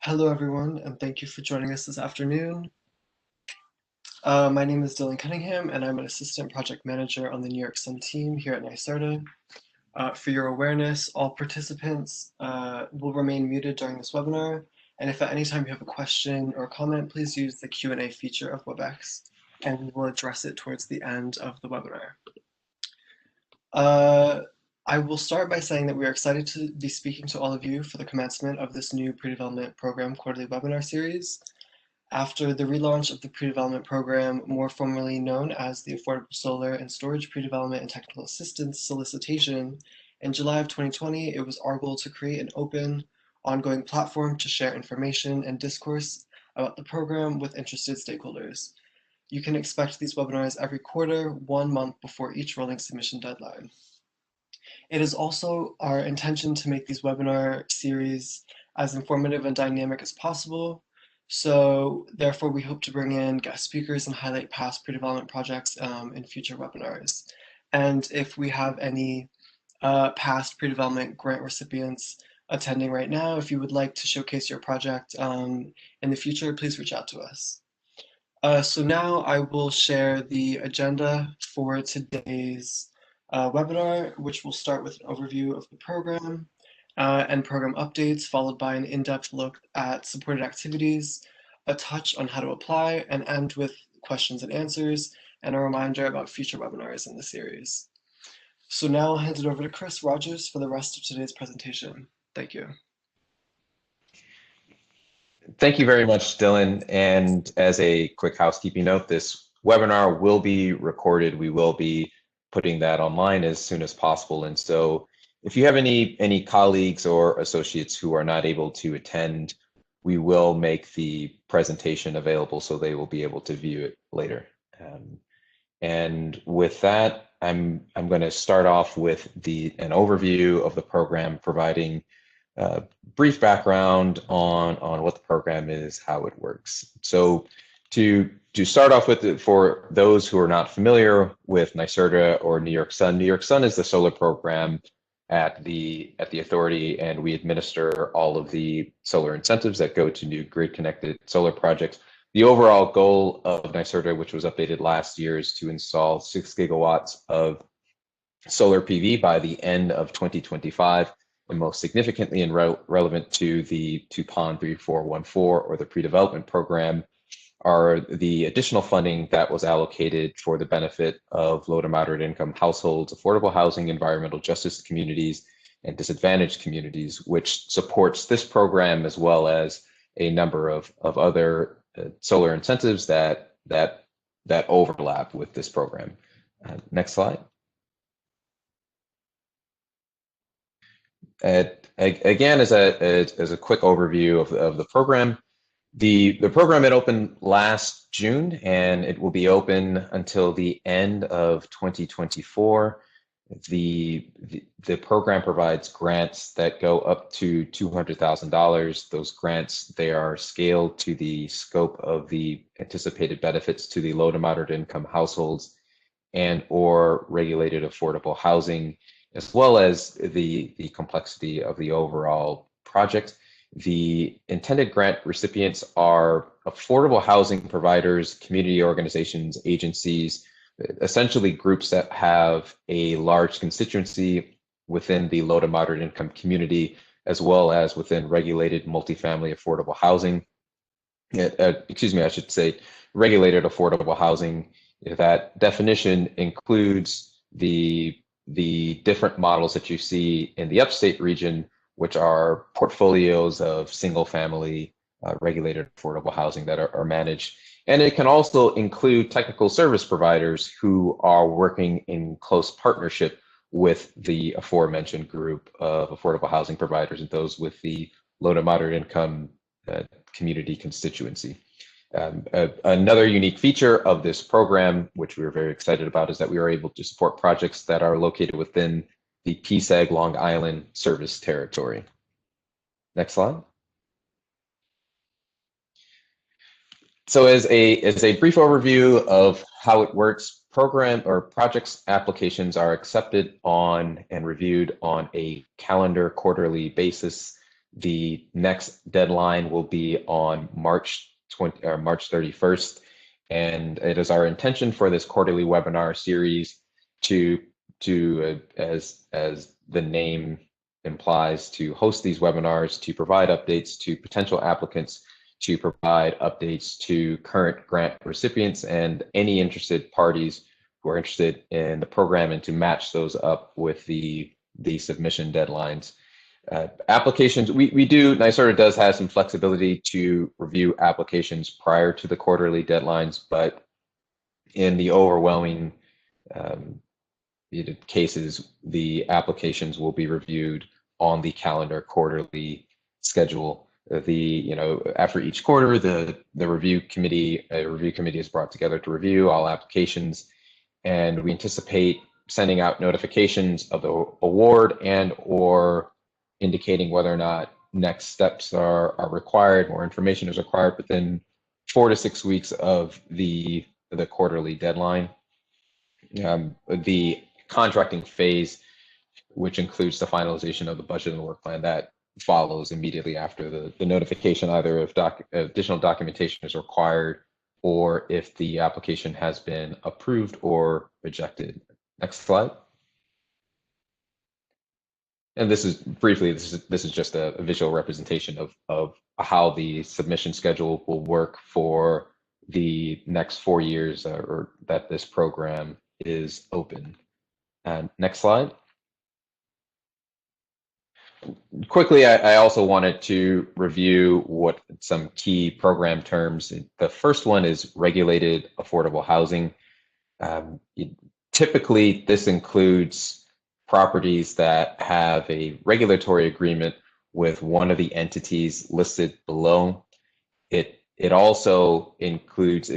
Hello, everyone, and thank you for joining us this afternoon. My name is Dylan Cunningham, and I'm an assistant project manager on the New York Sun team here at NYSERDA. For your awareness, all participants will remain muted during this webinar, and if at any time you have a question or comment, please use the Q&A feature of WebEx, and we will address it towards the end of the webinar. I will start by saying that we are excited to be speaking to all of you for the commencement of this new pre-development program quarterly webinar series. After the relaunch of the pre-development program, more formally known as the Affordable Solar and Storage Pre-Development and Technical Assistance Solicitation, in July of 2020, it was our goal to create an open, ongoing platform to share information and discourse about the program with interested stakeholders. You can expect these webinars every quarter, 1 month before each rolling submission deadline. It is also our intention to make these webinar series as informative and dynamic as possible. So therefore, we hope to bring in guest speakers and highlight past pre-development projects in future webinars. And if we have any past pre-development grant recipients attending right now, if you would like to showcase your project in the future, please reach out to us. So now I will share the agenda for today's webinar, which will start with an overview of the program and program updates, followed by an in-depth look at supported activities, a touch on how to apply, and end with questions and answers, and a reminder about future webinars in the series. So now I'll hand it over to Chris Rogers for the rest of today's presentation. Thank you. Thank you very much, Dylan. And as a quick housekeeping note, this webinar will be recorded. We will be putting that online as soon as possible. And so if you have any colleagues or associates who are not able to attend, we will make the presentation available so they will be able to view it later. And with that, I'm going to start off with an overview of the program, providing brief background on what the program is, how it works. So to start off with, for those who are not familiar with NYSERDA or New York Sun is the solar program at the authority, and we administer all of the solar incentives that go to new grid connected solar projects. The overall goal of NYSERDA, which was updated last year, is to install 6 gigawatts of solar PV by the end of 2025. And most significantly and relevant to PON 3414 or the pre-development program are the additional funding that was allocated for the benefit of low to moderate income households, affordable housing, environmental justice communities, and disadvantaged communities, which supports this program as well as a number of other solar incentives that overlap with this program. Next slide. Again, as a quick overview of the program, the program had opened last June, and it will be open until the end of 2024. The program provides grants that go up to $200,000. Those grants, they are scaled to the scope of the anticipated benefits to the low to moderate income households and or regulated affordable housing, as well as the complexity of the overall project. The intended grant recipients are affordable housing providers, community organizations, agencies, essentially groups that have a large constituency within the low to moderate income community, as well as within regulated multifamily affordable housing. Excuse me, I should say regulated affordable housing. That definition includes the different models that you see in the upstate region, which are portfolios of single family regulated affordable housing that are managed. And it can also include technical service providers who are working in close partnership with the aforementioned group of affordable housing providers and those with the low to moderate income community constituency. Another unique feature of this program, which we are very excited about, is that we are able to support projects that are located within the PSEG Long Island service territory. Next slide. So as a brief overview of how it works, program or projects applications are accepted on and reviewed on a calendar quarterly basis. The next deadline will be on March 31st, and it is our intention for this quarterly webinar series to as the name implies, to host these webinars, to provide updates to potential applicants, to provide updates to current grant recipients and any interested parties who are interested in the program, and to match those up with the submission deadlines. Applications, NYSERDA does have some flexibility to review applications prior to the quarterly deadlines, but in the overwhelming cases, the applications will be reviewed on the calendar quarterly schedule. After each quarter, the review committee is brought together to review all applications, and we anticipate sending out notifications of the award and/or indicating whether or not next steps are required, more information is required within 4 to 6 weeks of the quarterly deadline. The contracting phase, which includes the finalization of the budget and work plan, that follows immediately after the notification, either if additional documentation is required or if the application has been approved or rejected. Next slide. And this is just a visual representation of how the submission schedule will work for the next 4 years or that this program is open. And next slide. Quickly, I also wanted to review what some key program terms. The first one is regulated affordable housing. Typically, this includes properties that have a regulatory agreement with one of the entities listed below. It also includes,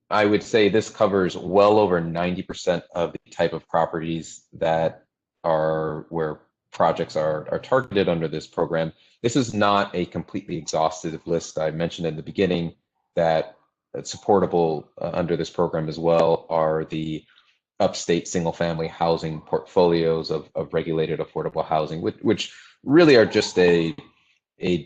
I would say this covers well over 90% of the type of properties that are where projects are targeted under this program. This is not a completely exhaustive list. I mentioned in the beginning that supportable under this program as well are the upstate single-family housing portfolios of regulated affordable housing, which really are just a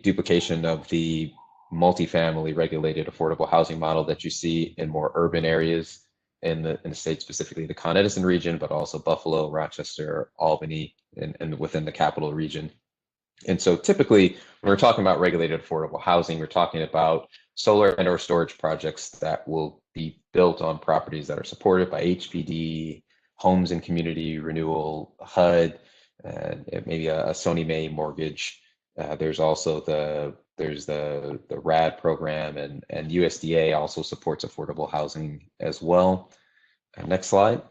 duplication of the multifamily regulated affordable housing model that you see in more urban areas in the state, specifically the Con Edison region, but also Buffalo, Rochester, Albany, and within the capital region. And so typically, when we're talking about regulated affordable housing, we're talking about solar and/or storage projects that will be built on properties that are supported by HPD, Homes and Community Renewal, HUD, and maybe a Sony Mae mortgage. There's also the RAD program, and USDA also supports affordable housing as well. Next slide.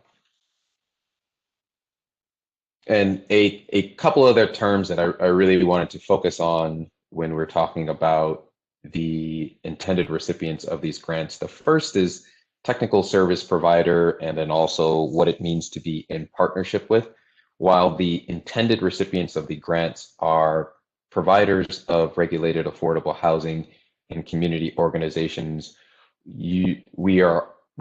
And a couple other terms that I really wanted to focus on when we're talking about the intended recipients of these grants. The first is technical service provider, and then also what it means to be in partnership with. While the intended recipients of the grants are providers of regulated affordable housing and community organizations, we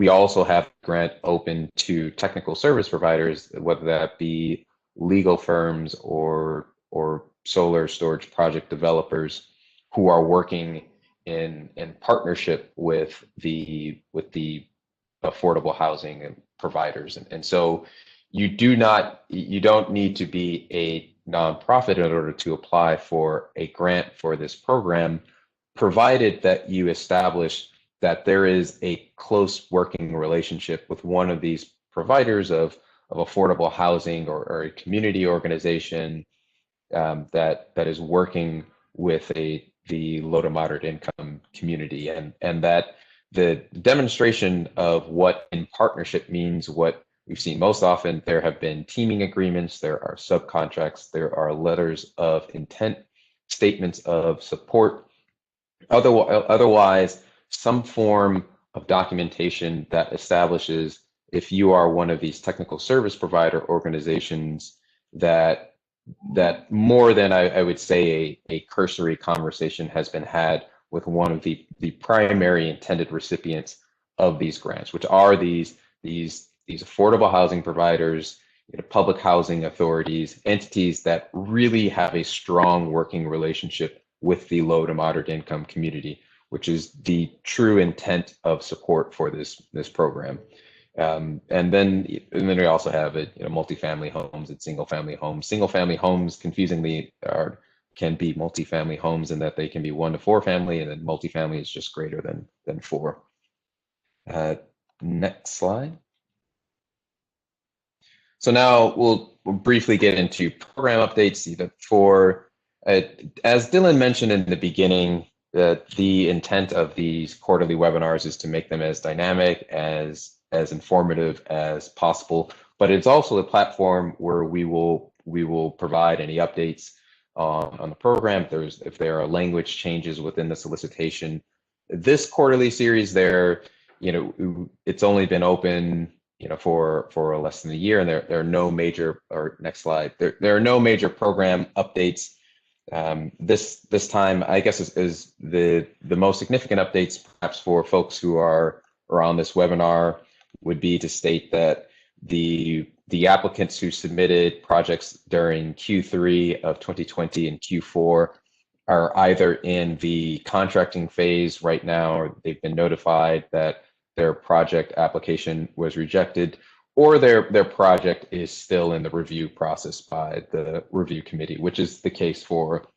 also have grant open to technical service providers, whether that be legal firms or solar storage project developers who are working in partnership with the affordable housing providers. And so you don't need to be a nonprofit in order to apply for a grant for this program, provided that you establish that there is a close working relationship with one of these providers of affordable housing or a community organization that is working with the low to moderate income community, and that the demonstration of what in partnership means, what we've seen most often, there have been teaming agreements, there are subcontracts, there are letters of intent, statements of support, otherwise some form of documentation that establishes, if you are one of these technical service provider organizations, that more than I would say a cursory conversation has been had with one of the primary intended recipients of these grants, which are these affordable housing providers public housing authorities, entities that really have a strong working relationship with the low to moderate income community, which is the true intent of support for this program. And then we also have it, multifamily homes and single family homes. Single family homes, confusingly, can be multifamily homes in that they can be 1 to 4 family, and then multifamily is just greater than 4. Next slide. So now we'll briefly get into program updates. As Dylan mentioned in the beginning, the intent of these quarterly webinars is to make them as dynamic, as informative as possible. But it's also a platform where we will provide any updates on the program. If there are language changes within the solicitation. This quarterly series, it's only been open for less than a year, and there are no major, or next slide, there are no major program updates. This time, I guess, is the most significant updates, perhaps for folks who are on this webinar, would be to state that the applicants who submitted projects during Q3 of 2020 and Q4 are either in the contracting phase right now, or they've been notified that their project application was rejected, or their project is still in the review process by the review committee, which is the case for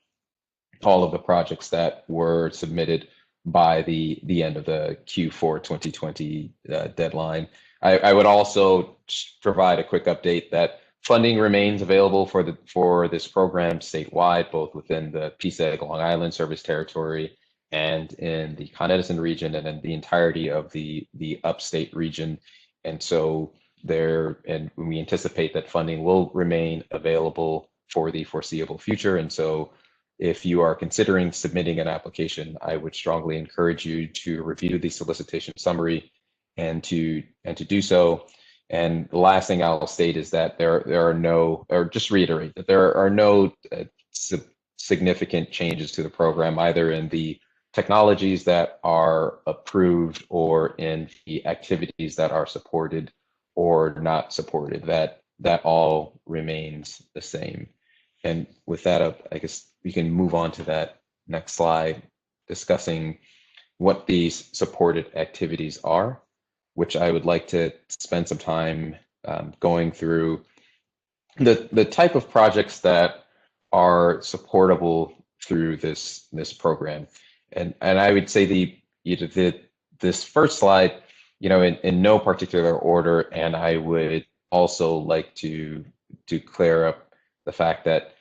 all of the projects that were submitted by the end of the Q4 2020 deadline. I would also provide a quick update that funding remains available for this program statewide, both within the PSEG Long Island service territory and in the Con Edison region, and in the entirety of the upstate region. And so we anticipate that funding will remain available for the foreseeable future. And so if you are considering submitting an application, I would strongly encourage you to review the solicitation summary and to do so. And the last thing I'll state is that there are no, or just reiterate that there are no significant changes to the program, either in the technologies that are approved or in the activities that are supported or not supported. That all remains the same. And with that, I guess we can move on to that next slide, discussing what these supported activities are, which I would like to spend some time going through the type of projects that are supportable through this program. And I would say this first slide, in no particular order, and I would also like to clear up the fact that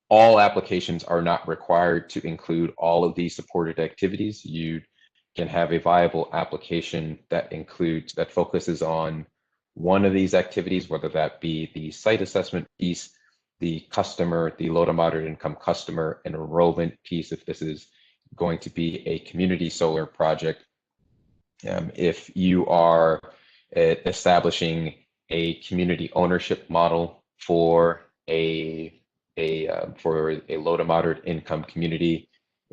all applications are not required to include all of these supported activities. You can have a viable application that focuses on one of these activities, whether that be the site assessment piece, the low to moderate income customer enrollment piece, if this is going to be a community solar project. If you are establishing a community ownership model for a low to moderate income community,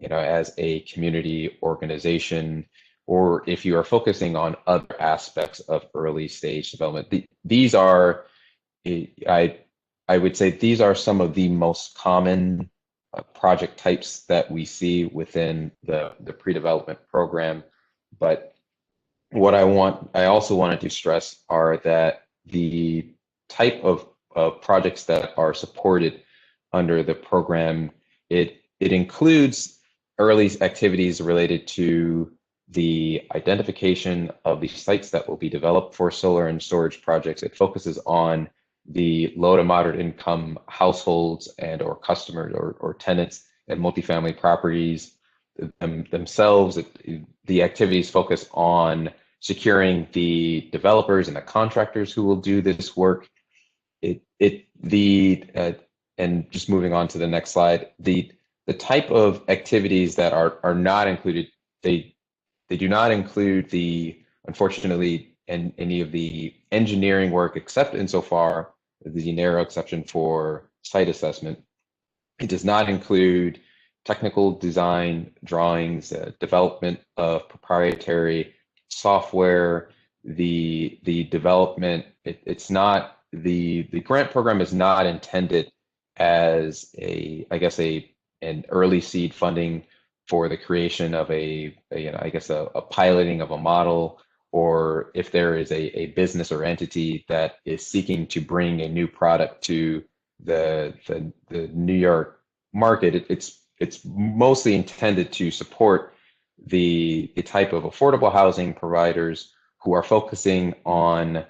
as a community organization, or if you are focusing on other aspects of early stage development, these are, I would say, these are some of the most common project types that we see within the pre-development program. But what I also wanted to stress are that the type of projects that are supported under the program, it includes early activities related to the identification of the sites that will be developed for solar and storage projects. It focuses on the low to moderate income households and or customers or tenants and multifamily properties themselves. The activities focus on securing the developers and the contractors who will do this work. And just moving on to the next slide, the type of activities that are not included, they do not include unfortunately, any of the engineering work, except insofar the narrow exception for site assessment. It does not include technical design drawings, development of proprietary software, the development. It's not the grant program is not intended as an early seed funding for the creation of a piloting of a model, or if there is a business or entity that is seeking to bring a new product to the New York market. It's mostly intended to support the type of affordable housing providers who are focusing on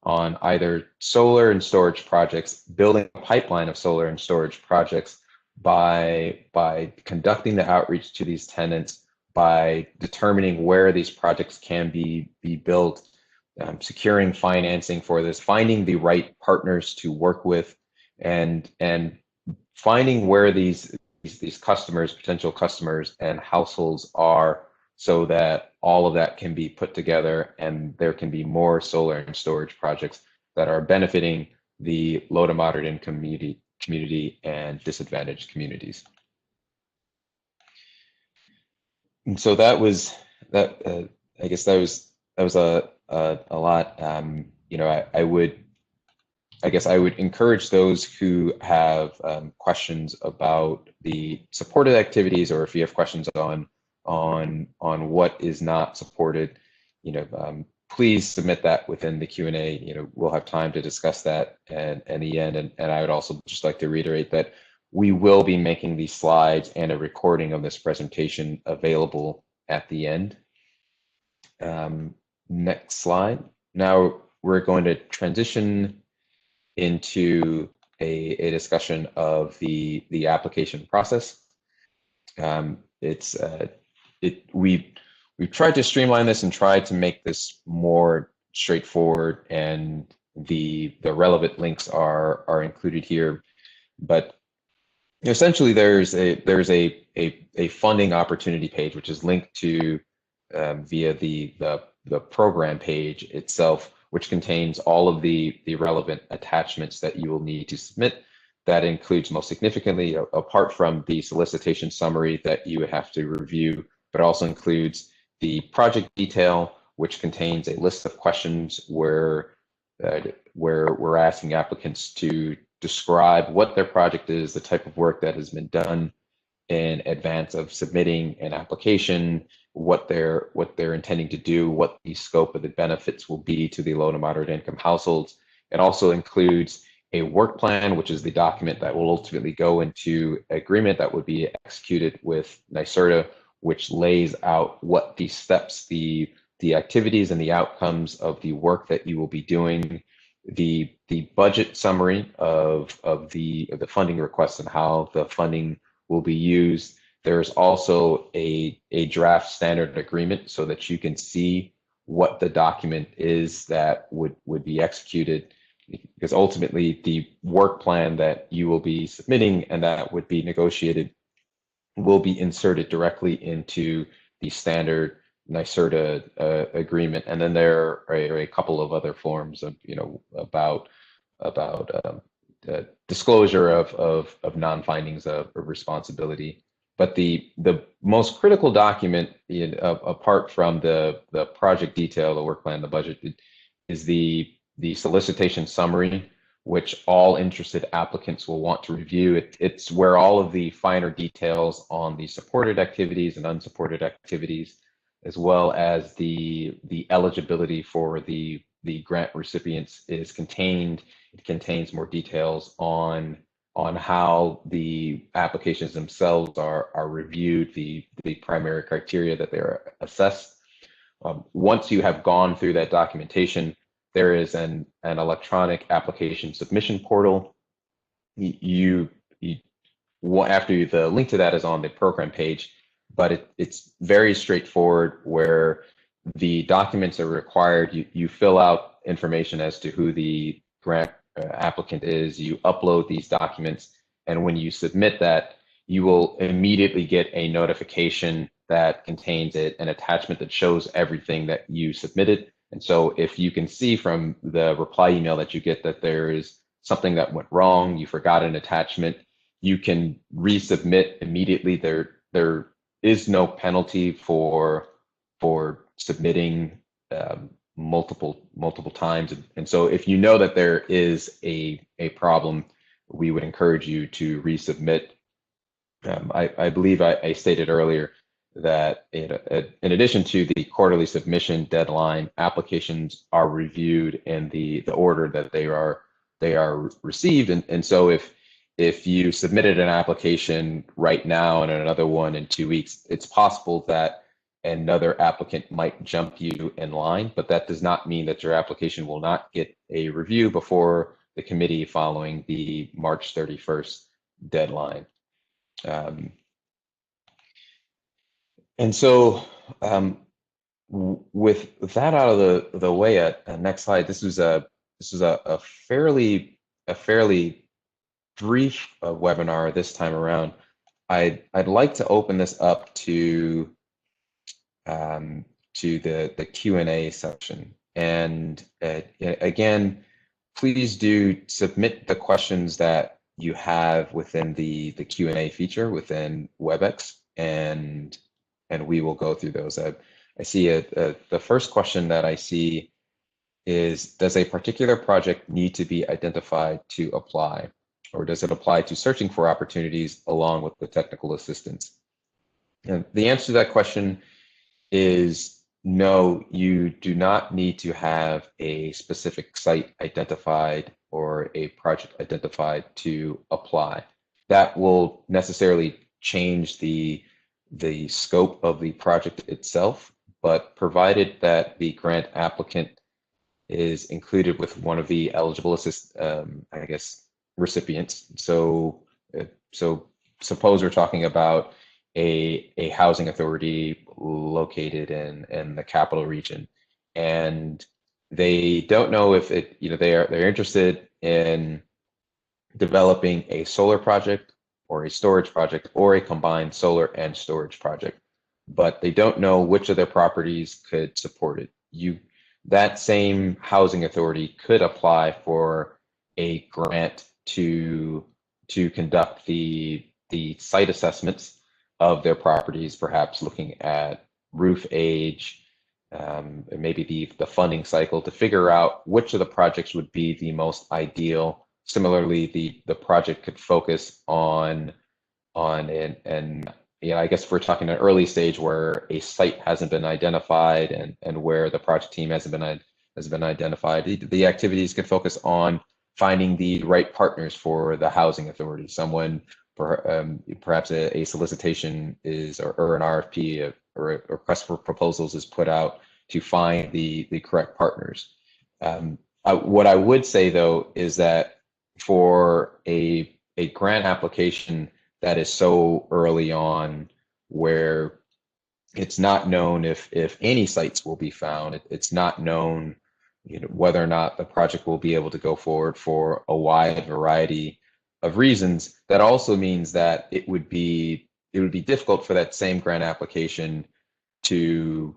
either solar and storage projects, building a pipeline of solar and storage projects by conducting the outreach to these tenants, by determining where these projects can be built, securing financing for this, finding the right partners to work with, and finding where these customers, potential customers, and households are, so that all of that can be put together and there can be more solar and storage projects that are benefiting the low to moderate income community and disadvantaged communities. And so that was that. I guess that was a lot. I would encourage those who have questions about the supported activities, or if you have questions on what is not supported, please submit that within the Q&A. We'll have time to discuss that in the end. And I would also just like to reiterate that we will be making these slides and a recording of this presentation available at the end. Next slide. Now we're going to transition into a discussion of the application process. We've tried to streamline this and tried to make this more straightforward, and the relevant links are included here. But essentially, there's a funding opportunity page, which is linked to via the program page itself, which contains all of the relevant attachments that you will need to submit. That includes, most significantly, apart from the solicitation summary that you would have to review, but also includes the project detail, which contains a list of questions where we're asking applicants to describe what their project is, the type of work that has been done in advance of submitting an application, what they're intending to do, what the scope of the benefits will be to the low to moderate income households. It also includes a work plan, which is the document that will ultimately go into agreement that would be executed with NYSERDA, which lays out what the steps, the activities and the outcomes of the work that you will be doing, the budget summary of the funding request and how the funding will be used. There's also a draft standard agreement so that you can see what the document is that would be executed, because ultimately the work plan that you will be submitting and that would be negotiated will be inserted directly into the standard NYSERDA agreement. And then there are a couple of other forms of, about disclosure of non-findings of responsibility. But the most critical document, apart from the project detail, the work plan, the budget, is the solicitation summary, which all interested applicants will want to review. It's where all of the finer details on the supported activities and unsupported activities, as well as the eligibility for the grant recipients, is contained. It contains more details on how the applications themselves are reviewed, the primary criteria that they're assessed. Once you have gone through that documentation, there is an electronic application submission portal. After the link to that is on the program page, but it's very straightforward, where the documents are required. You fill out information as to who the grant applicant is, you upload these documents, and when you submit that, you will immediately get a notification that contains an attachment that shows everything that you submitted. And so if you can see from the reply email that you get that there is something that went wrong, you forgot an attachment, you can resubmit immediately. There is no penalty for submitting multiple times. And so if you know that there is a problem, we would encourage you to resubmit. I believe I stated earlier that in addition to the quarterly submission deadline, applications are reviewed in the order that they are received. And so if you submitted an application right now and another one in 2 weeks, it's possible that another applicant might jump you in line, but that does not mean that your application will not get a review before the committee following the March 31st deadline. And so with that out of the way, next slide. This was a fairly brief webinar this time around. I'd like to open this up to the Q&A section. And again, please do submit the questions that you have within the Q&A feature within WebEx, and we will go through those. I see the first question that I see is, does a particular project need to be identified to apply, or does it apply to searching for opportunities along with the technical assistance? And the answer to that question is no, you do not need to have a specific site identified or a project identified to apply. That will necessarily change the scope of the project itself, but provided that the grant applicant is included with one of the eligible recipients. So suppose we're talking about a housing authority located in the capital region, and they don't know if they're interested in developing a solar project or a storage project or a combined solar and storage project, but they don't know which of their properties could support it. That same housing authority could apply for a grant to conduct the site assessments of their properties, perhaps looking at roof age, maybe the funding cycle, to figure out which of the projects would be the most ideal. Similarly, the project could focus on and I guess if we're talking an early stage where a site hasn't been identified and where the project team hasn't been identified, the activities can focus on finding the right partners for the housing authority. Someone, perhaps a solicitation is or an RFP or a request for proposals is put out to find the correct partners. What I would say though is that for a grant application that is so early on, where it's not known if any sites will be found, it's not known whether or not the project will be able to go forward for a wide variety of reasons. That also means that it would be difficult for that same grant application to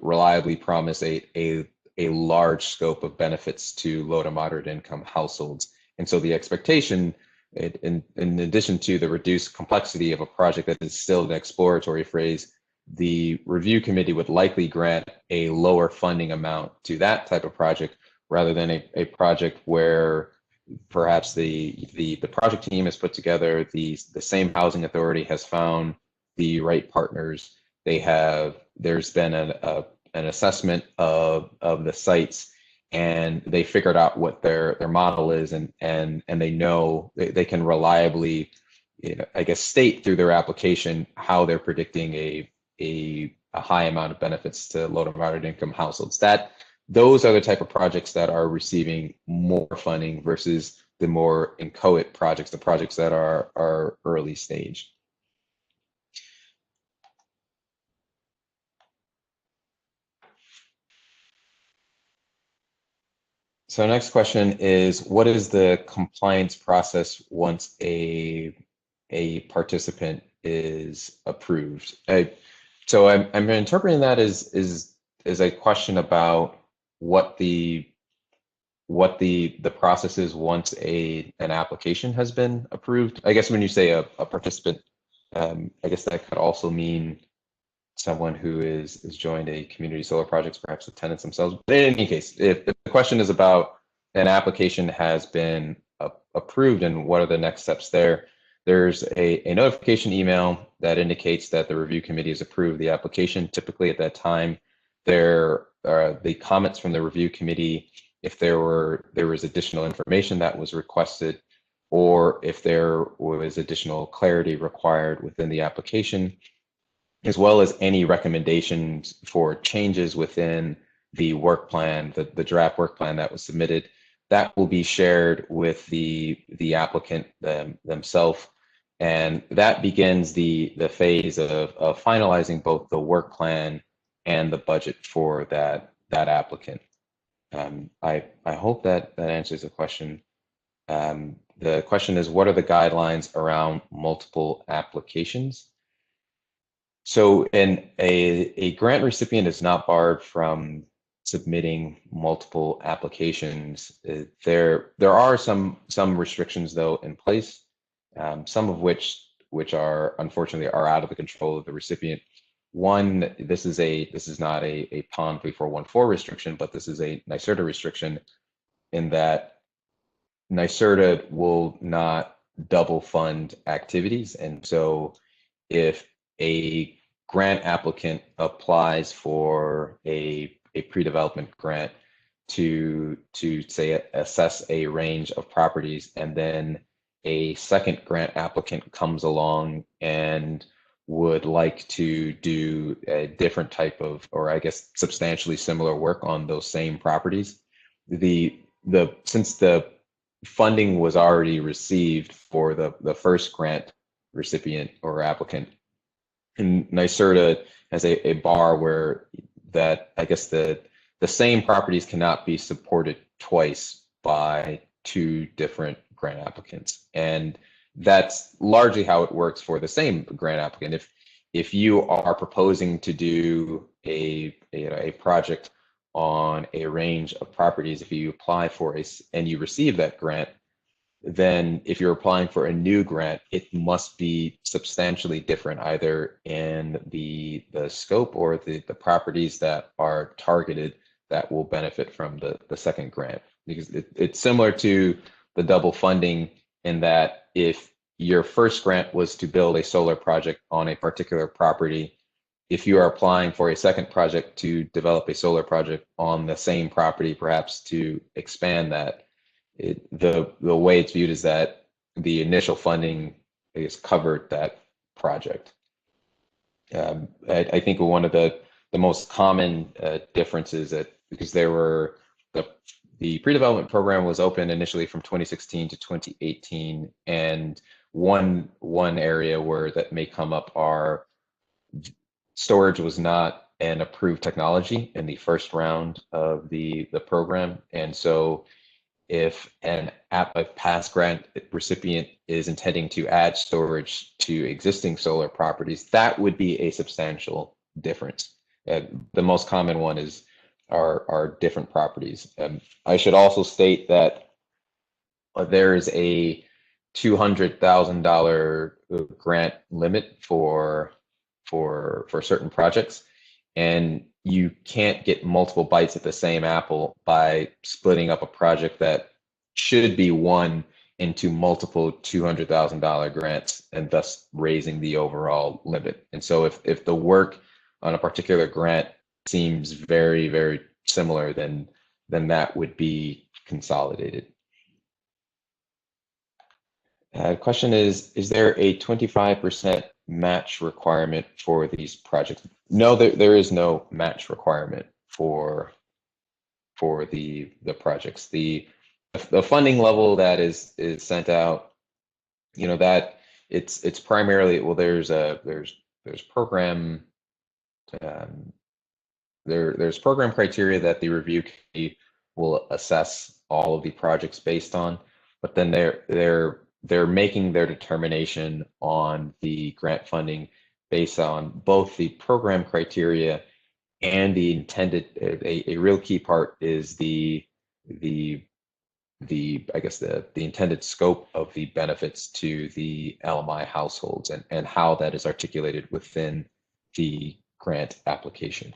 reliably promise a large scope of benefits to low to moderate income households. And so the expectation, in addition to the reduced complexity of a project that is still an exploratory phase, the review committee would likely grant a lower funding amount to that type of project rather than a project where perhaps the project team has put together, the same housing authority has found the right partners. There's been an assessment of the sites, and they figured out what their model is, and they know they can reliably, I guess, state through their application how they're predicting a high amount of benefits to low to moderate income households. Those are the type of projects that are receiving more funding versus the more inchoate projects, the projects that are early stage. So next question is, what is the compliance process once a participant is approved? So I'm interpreting that as a question about what the process is once an application has been approved. I guess when you say a participant, I guess that could also mean someone who is joined a community solar project, perhaps the tenants themselves. But in any case, if the question is about an application has been approved and what are the next steps there, there's a notification email that indicates that the review committee has approved the application. Typically at that time, there are the comments from the review committee, if there was additional information that was requested, or if there was additional clarity required within the application, as well as any recommendations for changes within the work plan, the draft work plan that was submitted. That will be shared with the applicant themselves, and that begins the phase of finalizing both the work plan and the budget for that applicant. I hope that answers the question. The question is, what are the guidelines around multiple applications? So a grant recipient is not barred from submitting multiple applications. There are some restrictions though in place, some of which are unfortunately are out of the control of the recipient. One, this is not a PON 3414 restriction, but this is a NYSERDA restriction in that NYSERDA will not double fund activities. And so if a grant applicant applies for a pre-development grant to say assess a range of properties, and then a second grant applicant comes along and would like to do a different type of, or I guess substantially similar work on those same properties, since the funding was already received for the first grant recipient or applicant, and NYSERDA has a bar where that I guess the same properties cannot be supported twice by two different grant applicants, and that's largely how it works for the same grant applicant. If you are proposing to do a project on a range of properties, if you apply for and you receive that grant, then if you're applying for a new grant, it must be substantially different, either in the scope or the properties that are targeted that will benefit from the second grant. Because it's similar to the double funding in that if your first grant was to build a solar project on a particular property, if you are applying for a second project to develop a solar project on the same property, perhaps to expand that, the way it's viewed is that the initial funding is covered that project. I think one of the most common differences that, because the pre-development program was open initially from 2016 to 2018, and one area where that may come up are storage was not an approved technology in the first round of the program, and so if a past grant recipient is intending to add storage to existing solar properties, that would be a substantial difference. The most common one are different properties. I should also state that there is a $200,000 grant limit for certain projects, and you can't get multiple bites at the same apple by splitting up a project that should be one into multiple $200,000 grants, and thus raising the overall limit. And so if the work on a particular grant seems very, very similar, then that would be consolidated. Question is there a 25% match requirement for these projects? No, there is no match requirement for the projects. The funding level that is sent out, that it's primarily, well, there's program there's program criteria that the review committee will assess all of the projects based on, but then they're making their determination on the grant funding based on both the program criteria and the intended. A real key part is the I guess the intended scope of the benefits to the LMI households, and how that is articulated within the grant application.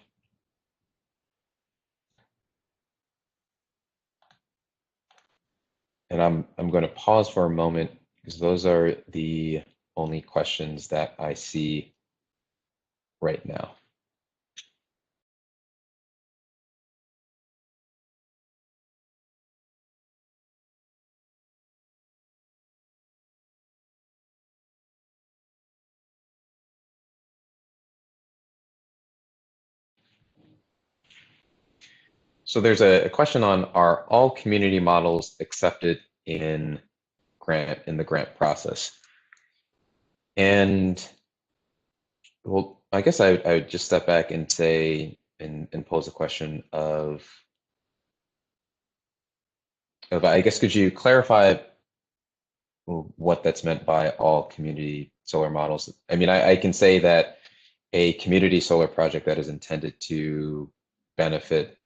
And I'm going to pause for a moment because those are the only questions that I see right now. So there's a question on, are all community models accepted in the grant process? And well, I guess I would just step back and say and pose a question of I guess could you clarify what that's meant by all community solar models? I mean, I can say that a community solar project that is intended to benefit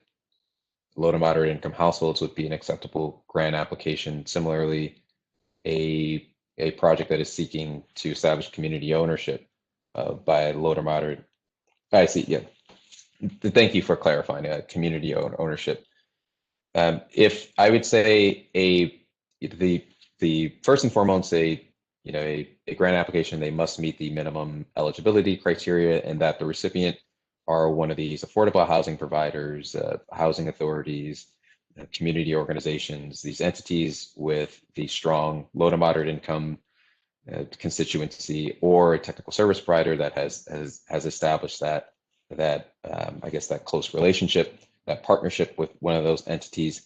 low to moderate income households would be an acceptable grant application. Similarly, a project that is seeking to establish community ownership by low to moderate. I see. Yeah. Thank you for clarifying. Community ownership. If I would say the first and foremost a grant application, they must meet the minimum eligibility criteria, and that the recipient are one of these affordable housing providers, housing authorities, community organizations, these entities with the strong low to moderate income constituency, or a technical service provider that has established that I guess that close relationship, that partnership with one of those entities.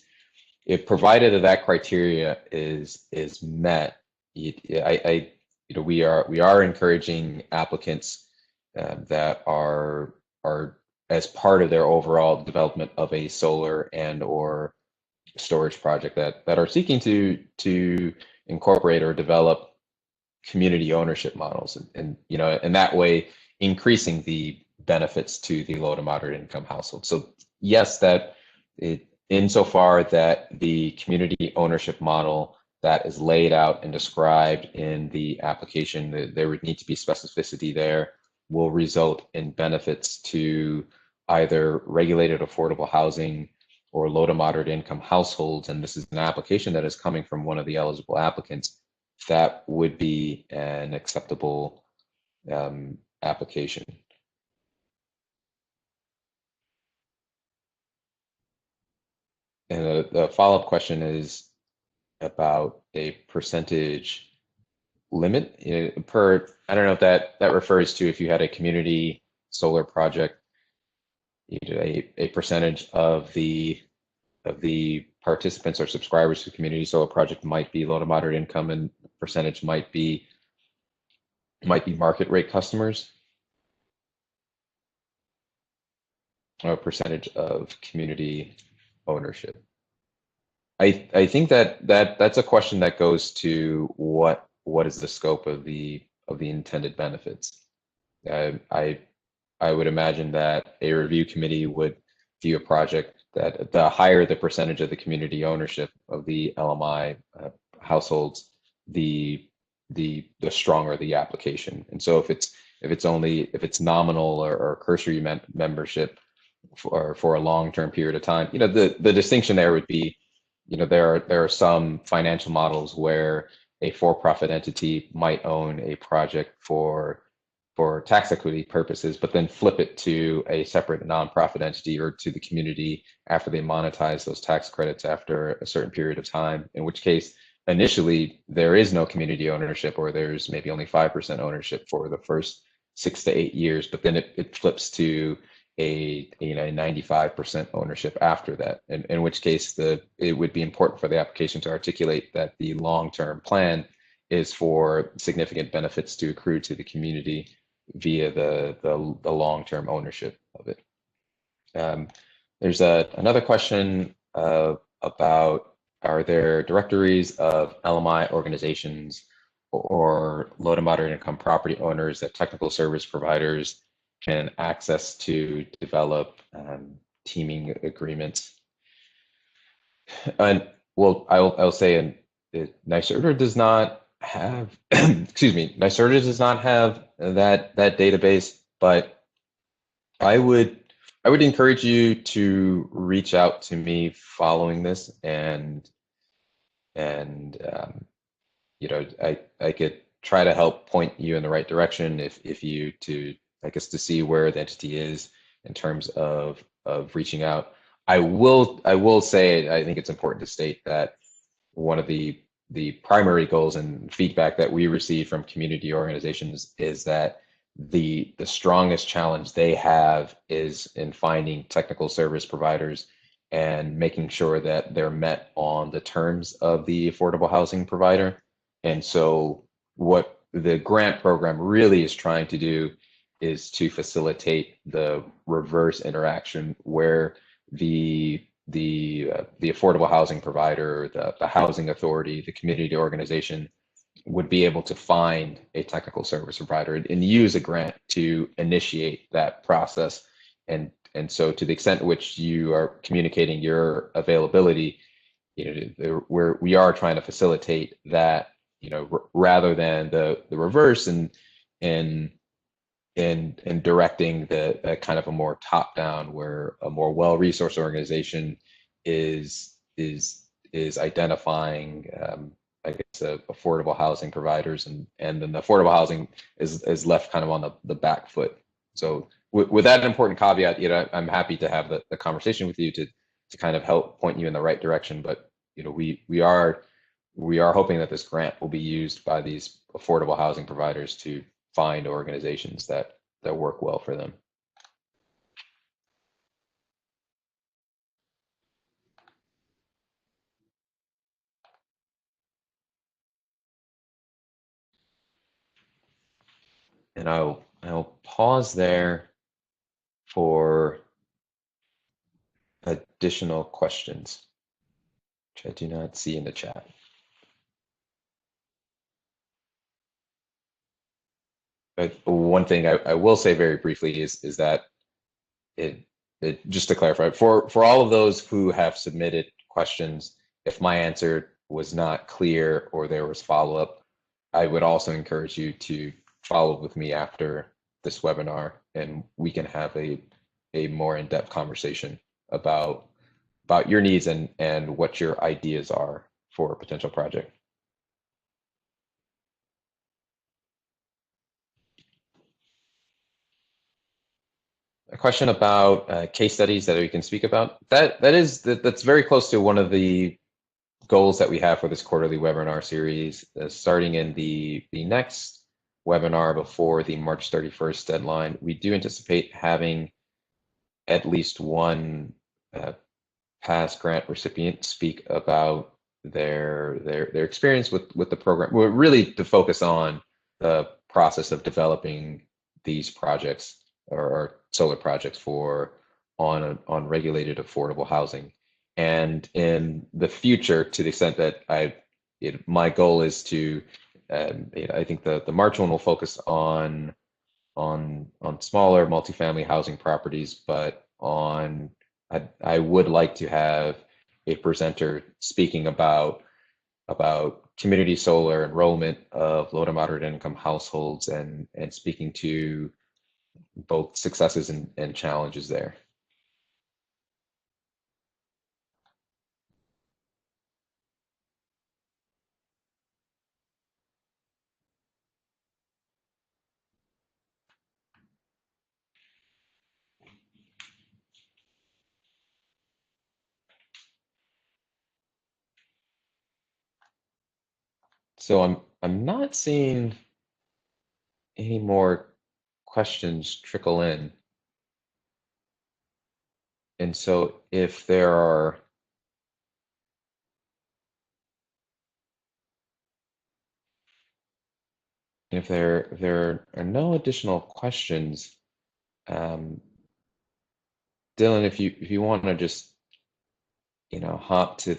If provided that criteria is met, we are encouraging applicants that are as part of their overall development of a solar and or storage project that are seeking to incorporate or develop community ownership models, and in that way increasing the benefits to the low to moderate income household. So yes, that insofar that the community ownership model that is laid out and described in the application, there would need to be specificity there, will result in benefits to either regulated affordable housing or low to moderate income households. And this is an application that is coming from one of the eligible applicants. That would be an acceptable application. And the follow-up question is about a percentage limit. I don't know if that refers to if you had a community solar project, a percentage of the participants or subscribers to community solar project might be low to moderate income, and percentage might be market rate customers, or a percentage of community ownership. I think that's a question that goes to what is the scope of the intended benefits. I would imagine that a review committee would view a project that the higher the percentage of the community ownership of the LMI households, the stronger the application. And so if it's nominal or cursory membership for a long-term period of time, the distinction there would be, there are some financial models where a for-profit entity might own a project for tax equity purposes, but then flip it to a separate nonprofit entity or to the community after they monetize those tax credits after a certain period of time, in which case initially there is no community ownership, or there's maybe only 5% ownership for the first 6 to 8 years, but then it flips to a 95% ownership after that, in which case it would be important for the application to articulate that the long-term plan is for significant benefits to accrue to the community via the long-term ownership of it. There's another question about, are there directories of LMI organizations or low to moderate income property owners that technical service providers can access to develop teaming agreements? And well, I'll say, NYSERDA does not have, excuse me, NYSERDA does not have that database, but I would I would encourage you to reach out to me following this, and I could try to help point you in the right direction if you to I guess to see where the entity is in terms of reaching out. I will say I think it's important to state that one of the primary goals and feedback that we receive from community organizations is that the strongest challenge they have is in finding technical service providers and making sure that they're met on the terms of the affordable housing provider. And so what the grant program really is trying to do is to facilitate the reverse interaction where the affordable housing provider, the housing authority, the community organization would be able to find a technical service provider and use a grant to initiate that process. And so to the extent which you are communicating your availability, we are trying to facilitate that, rather than the reverse and and directing the kind of a more top down where a more well-resourced organization is identifying I guess affordable housing providers, and then the affordable housing is left kind of on the back foot. So with that important caveat, I'm happy to have the conversation with you to kind of help point you in the right direction. But we are hoping that this grant will be used by these affordable housing providers to find organizations that work well for them. And I'll pause there for additional questions, which I do not see in the chat. But one thing I will say very briefly is that it, just to clarify, for all of those who have submitted questions, if my answer was not clear or there was follow-up, I would also encourage you to follow up with me after this webinar, and we can have a more in-depth conversation about your needs and what your ideas are for a potential project. A question about case studies that we can speak about. That's very close to one of the goals that we have for this quarterly webinar series. Starting in the next webinar before the March 31st deadline, we do anticipate having at least one past grant recipient speak about their experience with the program. We're really to focus on the process of developing these projects or solar projects on regulated affordable housing. And in the future, to the extent that my goal is to, I think the March one will focus on smaller multifamily housing properties, but I would like to have a presenter speaking about community solar enrollment of low to moderate income households and speaking to both successes and challenges there. So I'm not seeing any more questions trickle in. And so if there are no additional questions, Dylan, if you want to just hop to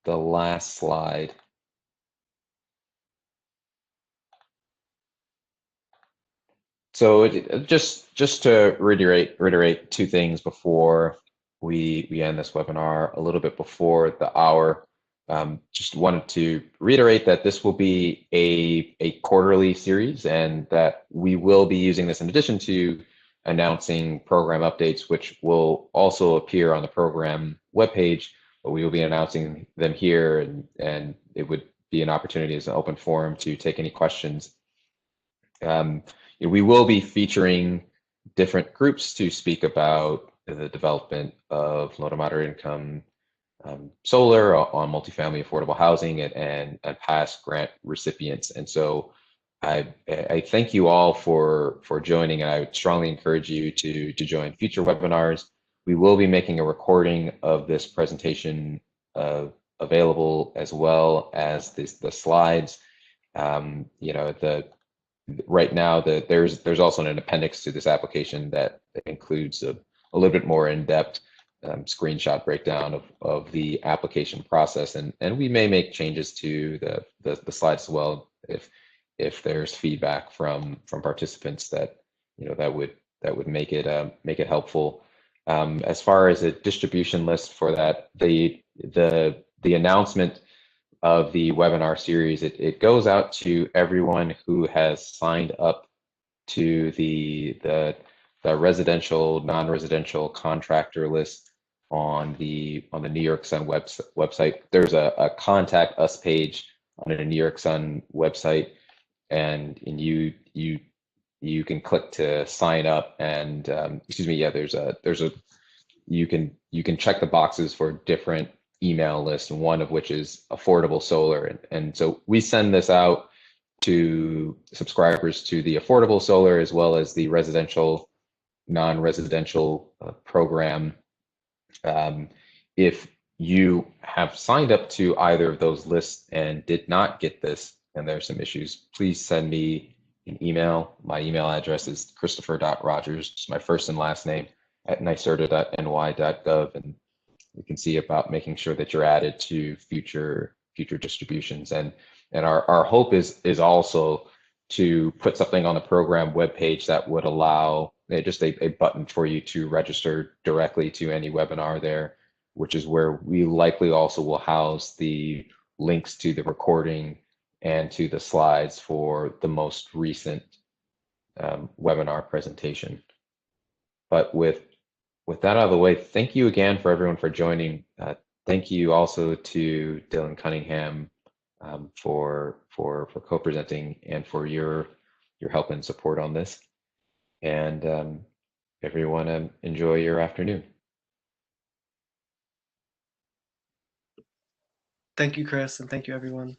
the last slide. So just to reiterate two things before we end this webinar, a little bit before the hour. just wanted to reiterate that this will be a quarterly series and that we will be using this in addition to announcing program updates, which will also appear on the program webpage, but we will be announcing them here, and it would be an opportunity as an open forum to take any questions. We will be featuring different groups to speak about the development of low to moderate income solar on multifamily affordable housing and past grant recipients. And so I thank you all for joining, and I would strongly encourage you to join future webinars. We will be making a recording of this presentation available, as well as the slides. Right now there's also an appendix to this application that includes a little bit more in-depth screenshot breakdown of the application process, and we may make changes to the slides as well if there's feedback from participants that that would make it helpful. As far as a distribution list for that, the announcement of the webinar series, it goes out to everyone who has signed up to the residential, non-residential contractor list on the New York Sun website. There's a contact us page on the New York Sun website, and you can click to sign up, and excuse me, yeah, there's a you can check the boxes for different email lists, one of which is affordable solar, and so we send this out to subscribers to the affordable solar as well as the residential, non-residential program. If you have signed up to either of those lists and did not get this, and there are some issues, please send me an email. My email address is christopher.rogers, my first and last name, at nycerta.ny.gov, and you can see about making sure that you're added to future distributions. And our hope is also to put something on the program webpage that would allow just a button for you to register directly to any webinar there, which is where we likely also will house the links to the recording and to the slides for the most recent webinar presentation. But with that out of the way, thank you again for everyone for joining. Thank you also to Dylan Cunningham for co-presenting and for your help and support on this. And everyone, enjoy your afternoon. Thank you, Chris, and thank you, everyone.